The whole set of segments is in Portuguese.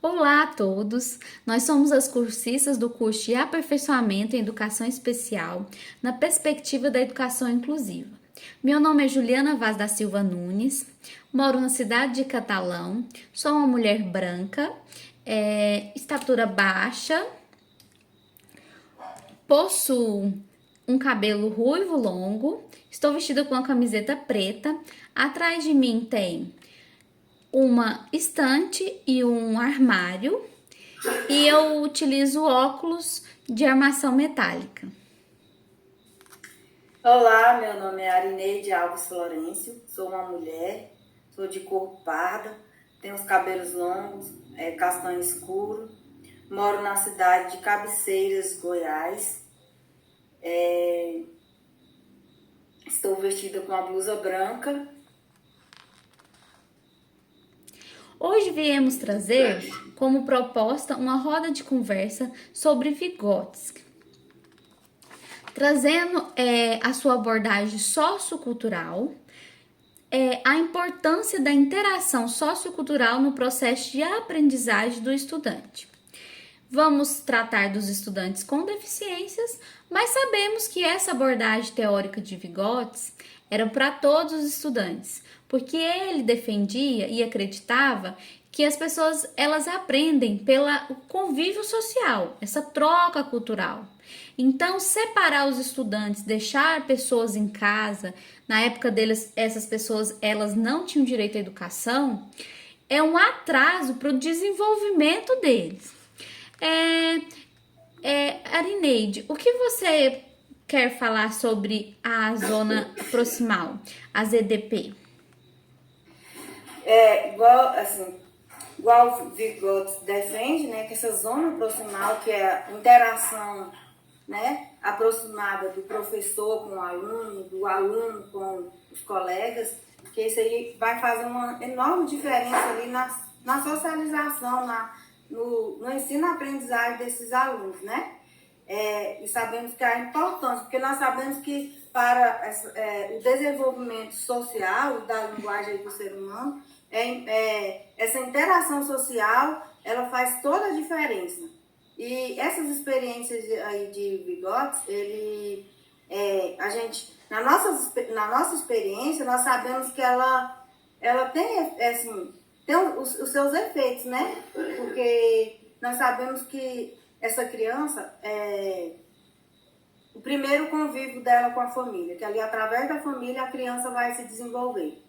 Olá a todos! Nós somos as cursistas do curso de Aperfeiçoamento em Educação Especial, na perspectiva da educação inclusiva. Meu nome é Juliana Vaz da Silva Nunes, moro na cidade de Catalão, sou uma mulher branca, estatura baixa, possuo um cabelo ruivo longo, estou vestida com uma camiseta preta, atrás de mim tem uma estante e um armário e eu utilizo óculos de armação metálica. Olá, meu nome é Arineide Alves Florencio, sou uma mulher, sou de cor parda, tenho os cabelos longos, castanho escuro, moro na cidade de Cabeceiras, Goiás, estou vestida com a blusa branca. Hoje viemos trazer como proposta uma roda de conversa sobre Vygotsky, trazendo a sua abordagem sociocultural, a importância da interação sociocultural no processo de aprendizagem do estudante. Vamos tratar dos estudantes com deficiências, mas sabemos que essa abordagem teórica de Vygotsky era para todos os estudantes, porque ele defendia e acreditava que as pessoas elas aprendem pelo convívio social, essa troca cultural. Então, separar os estudantes, deixar pessoas em casa, na época deles, essas pessoas elas não tinham direito à educação, é um atraso para o desenvolvimento deles. Arineide, o que você quer falar sobre a zona proximal, a ZDP? Igual o Vygotsky defende, né, que essa zona proximal, que é a interação, né, aproximada do professor com o aluno, do aluno com os colegas, que isso aí vai fazer uma enorme diferença ali na socialização, no ensino-aprendizagem desses alunos, né? E sabemos que é importante, porque nós sabemos que para o desenvolvimento social da linguagem do ser humano, essa interação social, ela faz toda a diferença. E essas experiências aí de Vygotsky, a gente, na nossa experiência, nós sabemos que ela tem, tem os seus efeitos, né? Porque nós sabemos que essa criança, o primeiro convívio dela com a família, que ali através da família a criança vai se desenvolver.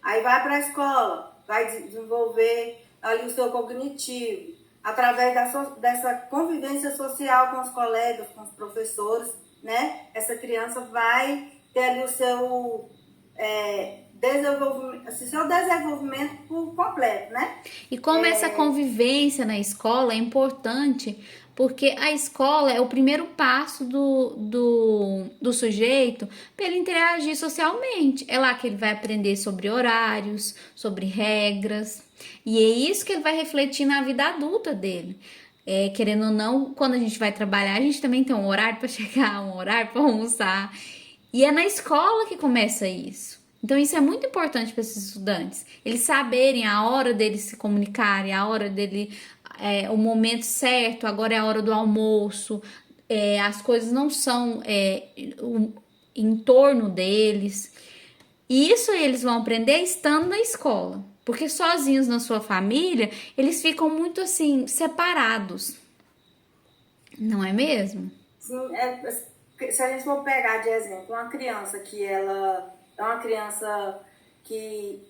Aí vai para a escola, vai desenvolver ali o seu cognitivo, através dessa convivência social com os colegas, com os professores, né? Essa criança vai ter ali o seu desenvolvimento por completo, né? E como essa convivência na escola é importante, porque a escola é o primeiro passo do sujeito para ele interagir socialmente. É lá que ele vai aprender sobre horários, sobre regras, e é isso que ele vai refletir na vida adulta dele. Querendo ou não, quando a gente vai trabalhar, a gente também tem um horário para chegar, um horário para almoçar. E é na escola que começa isso. Então, isso é muito importante para esses estudantes. Eles saberem a hora deles se comunicarem, a hora dele, o momento certo, agora é a hora do almoço. As coisas não são em torno deles. E isso eles vão aprender estando na escola. Porque sozinhos na sua família, eles ficam muito assim, separados. Não é mesmo? Sim, se a gente for pegar de exemplo uma criança que ela é uma criança que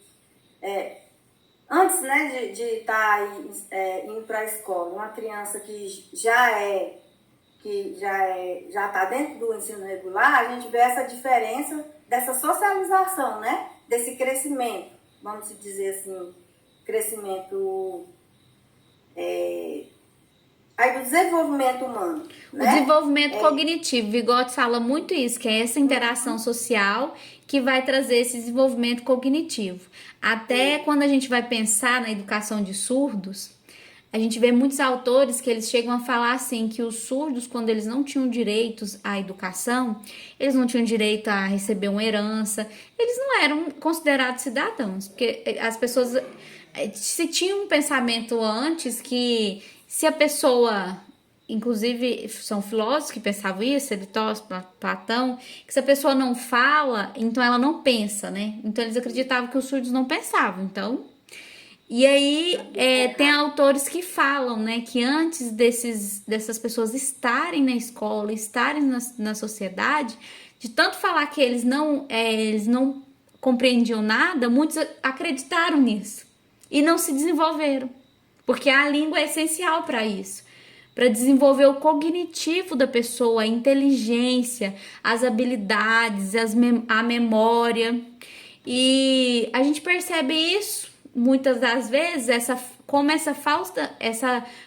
antes, né, de estar indo para a escola, uma criança que já está dentro do ensino regular, a gente vê essa diferença dessa socialização, né, desse crescimento, vamos dizer assim, crescimento aí do desenvolvimento humano. O desenvolvimento cognitivo, Vygotsky fala muito isso, que é essa interação social que vai trazer esse desenvolvimento cognitivo. Até quando a gente vai pensar na educação de surdos, A gente vê muitos autores que eles chegam a falar assim que os surdos, quando eles não tinham direitos à educação, eles não tinham direito a receber uma herança, eles não eram considerados cidadãos, porque as pessoas se tinha um pensamento antes que se a pessoa, inclusive são filósofos que pensavam isso, Aristóteles, Platão, que se a pessoa não fala, então ela não pensa, né? Então eles acreditavam que os surdos não pensavam, então. E aí tem autores que falam, né, que antes dessas pessoas estarem na escola, estarem na sociedade, de tanto falar que eles não compreendiam nada, muitos acreditaram nisso e não se desenvolveram, porque a língua é essencial para isso, para desenvolver o cognitivo da pessoa, a inteligência, as habilidades, a memória. E a gente percebe isso muitas das vezes, essa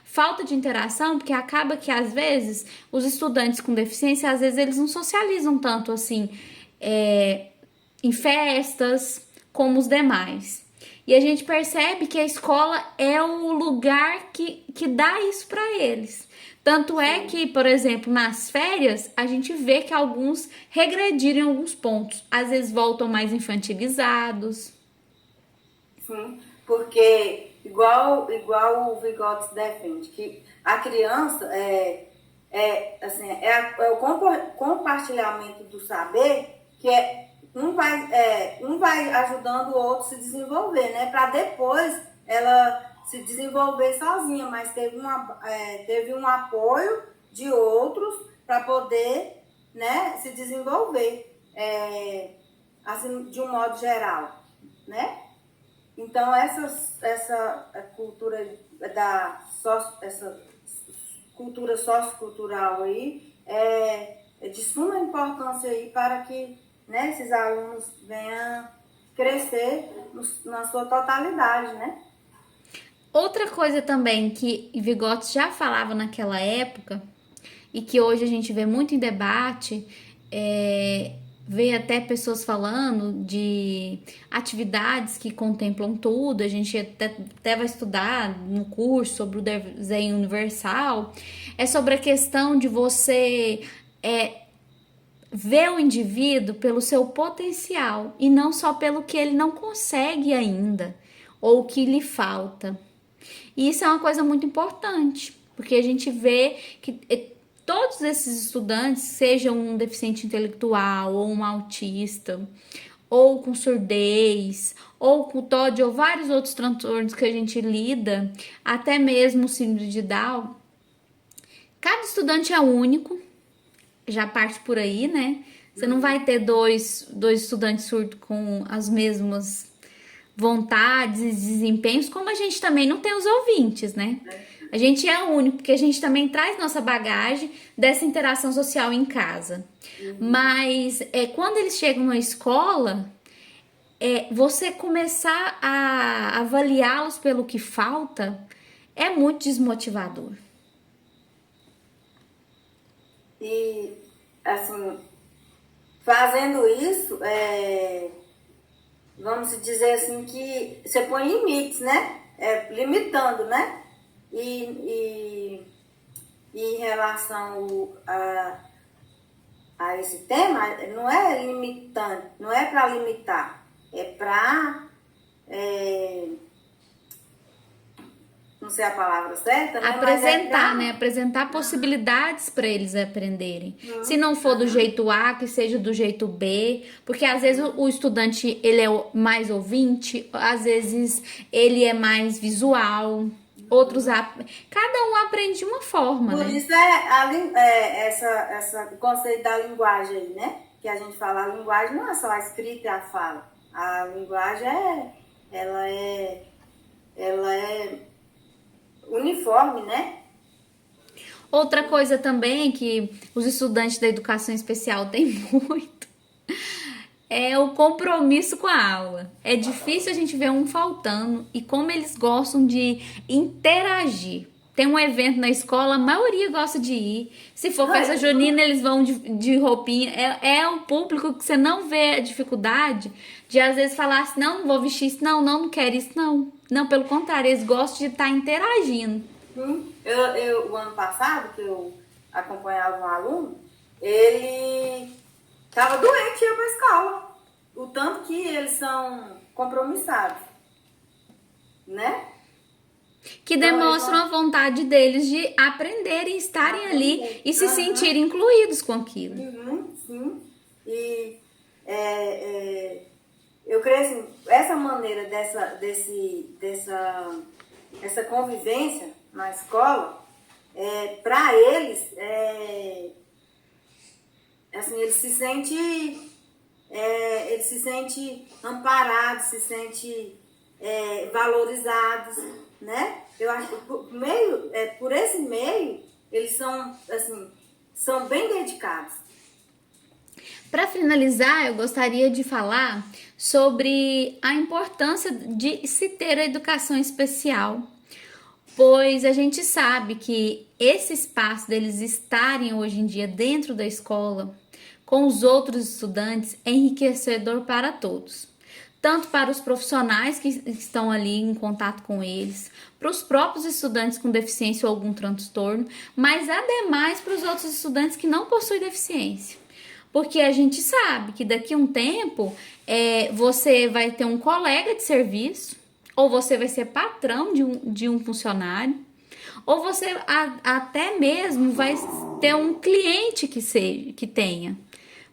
falta de interação, porque acaba que às vezes os estudantes com deficiência, às vezes eles não socializam tanto assim em festas como os demais. E a gente percebe que a escola é o lugar que dá isso para eles. Tanto é que, por exemplo, nas férias, a gente vê que alguns regrediram em alguns pontos. Às vezes voltam mais infantilizados. Sim, porque igual o Vygotsky defende, que a criança é o compartilhamento do saber, que um vai ajudando o outro a se desenvolver, né? Para depois ela se desenvolver sozinha, mas teve um apoio de outros para poder, né, se desenvolver, assim, de um modo geral, né? Então essa cultura essa cultura sociocultural aí é de suma importância aí para que, né, esses alunos venham crescer na sua totalidade, né? Outra coisa também que Vygotsky já falava naquela época e que hoje a gente vê muito em debate, vê até pessoas falando de atividades que contemplam tudo, a gente até vai estudar no curso sobre o desenho universal, é sobre a questão de você ver o indivíduo pelo seu potencial e não só pelo que ele não consegue ainda ou o que lhe falta. E isso é uma coisa muito importante, porque a gente vê que todos esses estudantes, sejam um deficiente intelectual ou um autista, ou com surdez, ou com TOD, ou vários outros transtornos que a gente lida, até mesmo o síndrome de Down, cada estudante é único, já parte por aí, né? Você não vai ter dois estudantes surdos com as mesmas vontades e desempenhos, como a gente também não tem os ouvintes, né? A gente é único, porque a gente também traz nossa bagagem dessa interação social em casa. Mas quando eles chegam na escola, você começar a avaliá-los pelo que falta é muito desmotivador. E, assim, fazendo isso, vamos dizer assim, que você põe limites, né? Limitando, né? E em relação a esse tema, não é limitante, não é para limitar, é para, não sei a palavra certa, né? Apresentar, né? Apresentar possibilidades para eles aprenderem. Se não for do jeito A, que seja do jeito B, porque às vezes o estudante ele é mais ouvinte, às vezes ele é mais visual, outros cada um aprende de uma forma, Por né? isso essa conceito da linguagem aí, né? Que a gente fala, a linguagem não é só a escrita e a fala. A linguagem ela é uniforme, né? Outra coisa também que os estudantes da educação especial têm muito é o compromisso com a aula. É difícil a gente ver um faltando e como eles gostam de interagir. Tem um evento na escola, a maioria gosta de ir. Se for festa junina, eles vão de roupinha. É um público que você não vê a dificuldade de, às vezes, falar assim, não vou vestir isso, não quero isso, não. Não, pelo contrário, eles gostam de estar interagindo. O ano passado, que eu acompanhava um aluno, ele estava doente e ia para a escola. O tanto que eles são compromissados, né? Que demonstram a vontade deles de aprenderem, estarem ali e se sentirem incluídos com aquilo. Sim. E eu creio assim, essa maneira essa convivência na escola, para eles, assim, eles se sentem amparados, se sentem valorizados, né? Eu acho que por esse meio, eles são bem dedicados. Para finalizar, eu gostaria de falar sobre a importância de se ter a educação especial, pois a gente sabe que esse espaço deles estarem hoje em dia dentro da escola com os outros estudantes é enriquecedor para todos. Tanto para os profissionais que estão ali em contato com eles, para os próprios estudantes com deficiência ou algum transtorno, mas ademais para os outros estudantes que não possuem deficiência. Porque a gente sabe que daqui a um tempo você vai ter um colega de serviço, ou você vai ser patrão de um funcionário, ou você até mesmo vai ter um cliente que tenha.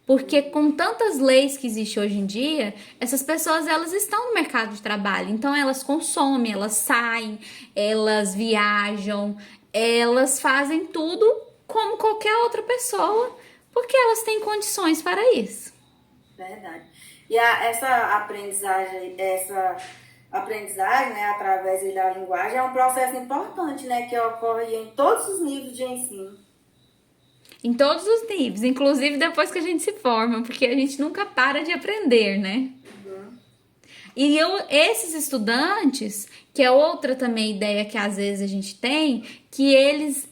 Porque com tantas leis que existem hoje em dia, essas pessoas elas estão no mercado de trabalho. Então elas consomem, elas saem, elas viajam, elas fazem tudo como qualquer outra pessoa, porque elas têm condições para isso. Verdade. E essa aprendizagem, né, através da linguagem é um processo importante, né, que ocorre em todos os níveis de ensino. Em todos os níveis, inclusive depois que a gente se forma, porque a gente nunca para de aprender, né? E esses estudantes, que é outra também ideia que às vezes a gente tem, que eles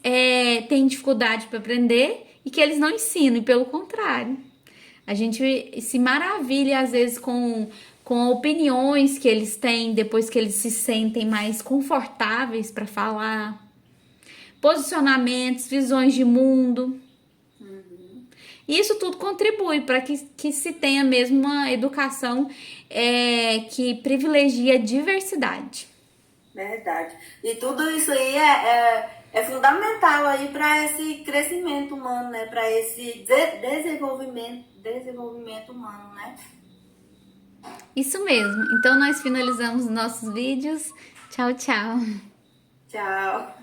têm dificuldade para aprender e que eles não ensinam, e pelo contrário. A gente se maravilha às vezes com opiniões que eles têm depois que eles se sentem mais confortáveis para falar, posicionamentos, visões de mundo. E isso tudo contribui para que se tenha mesmo uma educação que privilegia a diversidade. Verdade. E tudo isso aí é fundamental aí para esse crescimento humano, né? Para esse desenvolvimento humano, né? Isso mesmo. Então nós finalizamos nossos vídeos. Tchau, tchau. Tchau.